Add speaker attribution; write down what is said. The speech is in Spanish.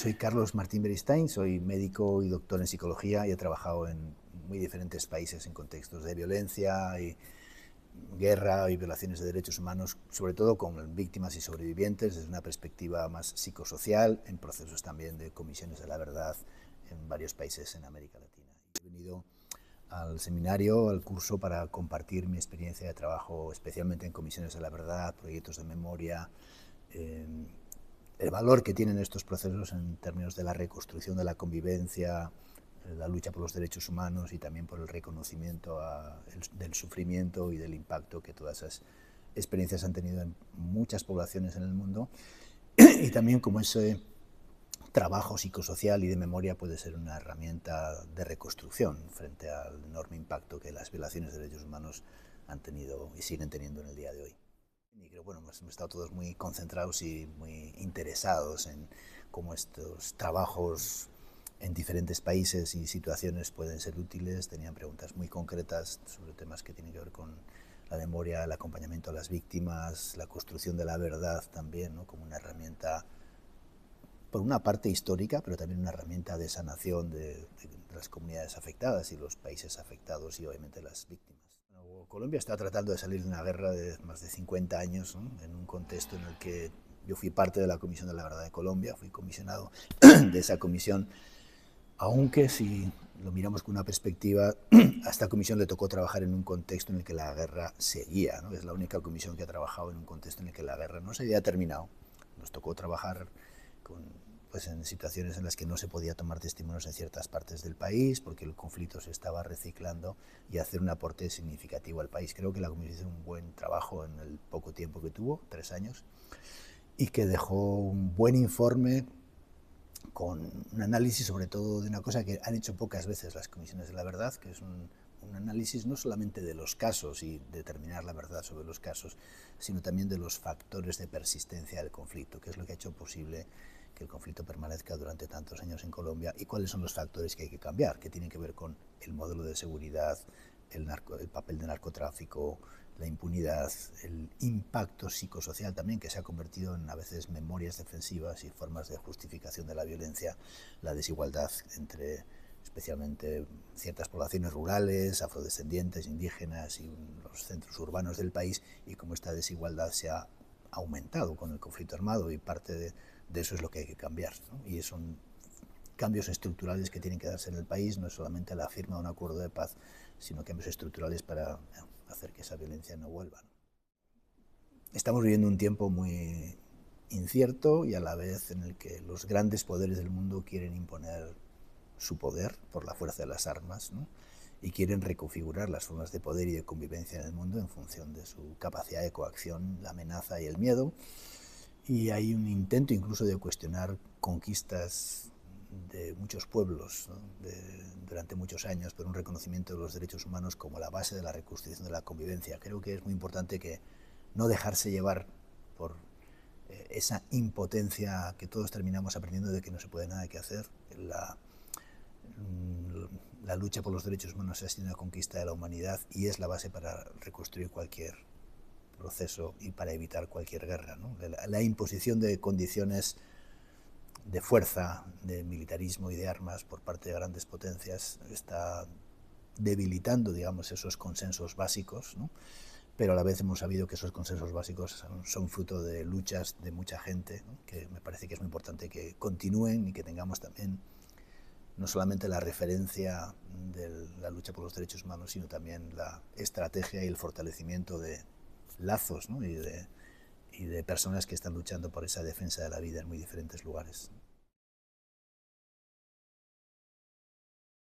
Speaker 1: Soy Carlos Martín Beristain, soy médico y doctor en psicología y he trabajado en muy diferentes países en contextos de violencia y guerra y violaciones de derechos humanos, sobre todo con víctimas y sobrevivientes desde una perspectiva más psicosocial, en procesos también de comisiones de la verdad en varios países en América Latina. He venido al seminario, al curso, para compartir mi experiencia de trabajo, especialmente en comisiones de la verdad, proyectos de memoria, el valor que tienen estos procesos en términos de la reconstrucción de la convivencia, la lucha por los derechos humanos y también por el reconocimiento del sufrimiento y del impacto que todas esas experiencias han tenido en muchas poblaciones en el mundo, y también como ese trabajo psicosocial y de memoria puede ser una herramienta de reconstrucción frente al enorme impacto que las violaciones de derechos humanos han tenido y siguen teniendo en el día de hoy. Y creo, bueno, hemos estado todos muy concentrados y muy interesados en cómo estos trabajos en diferentes países y situaciones pueden ser útiles. Tenían preguntas muy concretas sobre temas que tienen que ver con la memoria, el acompañamiento a las víctimas, la construcción de la verdad también, ¿no?, como una herramienta, por una parte histórica, pero también una herramienta de sanación de las comunidades afectadas y los países afectados y obviamente las víctimas. Colombia está tratando de salir de una guerra de más de 50 años, ¿no?, en un contexto en el que yo fui parte de la Comisión de la Verdad de Colombia, fui comisionado de esa comisión, aunque si lo miramos con una perspectiva, a esta comisión le tocó trabajar en un contexto en el que la guerra seguía, ¿no? Es la única comisión que ha trabajado en un contexto en el que la guerra no se había terminado. Nos tocó trabajar pues en situaciones en las que no se podía tomar testimonios en ciertas partes del país porque el conflicto se estaba reciclando, y hacer un aporte significativo al país. Creo que la comisión hizo un buen trabajo en el poco tiempo que tuvo, 3 años, y que dejó un buen informe con un análisis sobre todo de una cosa que han hecho pocas veces las comisiones de la verdad, que es un análisis no solamente de los casos y determinar la verdad sobre los casos, sino también de los factores de persistencia del conflicto, que es lo que ha hecho posible que el conflicto permanezca durante tantos años en Colombia, y cuáles son los factores que hay que cambiar, que tienen que ver con el modelo de seguridad, el papel del narcotráfico, la impunidad, el impacto psicosocial también, que se ha convertido en a veces memorias defensivas y formas de justificación de la violencia, la desigualdad entre especialmente ciertas poblaciones rurales, afrodescendientes, indígenas y los centros urbanos del país, y cómo esta desigualdad se ha aumentado con el conflicto armado, y parte de eso es lo que hay que cambiar, ¿no? Y son cambios estructurales que tienen que darse en el país, no es solamente la firma de un acuerdo de paz, sino cambios estructurales para hacer que esa violencia no vuelva. Estamos viviendo un tiempo muy incierto y a la vez en el que los grandes poderes del mundo quieren imponer su poder por la fuerza de las armas, ¿no?, y quieren reconfigurar las formas de poder y de convivencia en el mundo en función de su capacidad de coacción, la amenaza y el miedo. Y hay un intento incluso de cuestionar conquistas de muchos pueblos, ¿no?, durante muchos años, por un reconocimiento de los derechos humanos como la base de la reconstrucción de la convivencia. Creo que es muy importante que no dejarse llevar por esa impotencia que todos terminamos aprendiendo de que no se puede nada que hacer. La lucha por los derechos humanos ha sido una conquista de la humanidad y es la base para reconstruir cualquier proceso y para evitar cualquier guerra, ¿no? La imposición de condiciones de fuerza, de militarismo y de armas por parte de grandes potencias está debilitando, digamos, esos consensos básicos, ¿no?, pero a la vez hemos sabido que esos consensos básicos son fruto de luchas de mucha gente, ¿no?, que me parece que es muy importante que continúen y que tengamos también no solamente la referencia de la lucha por los derechos humanos, sino también la estrategia y el fortalecimiento de lazos, ¿no?, y de personas que están luchando por esa defensa de la vida en muy diferentes lugares.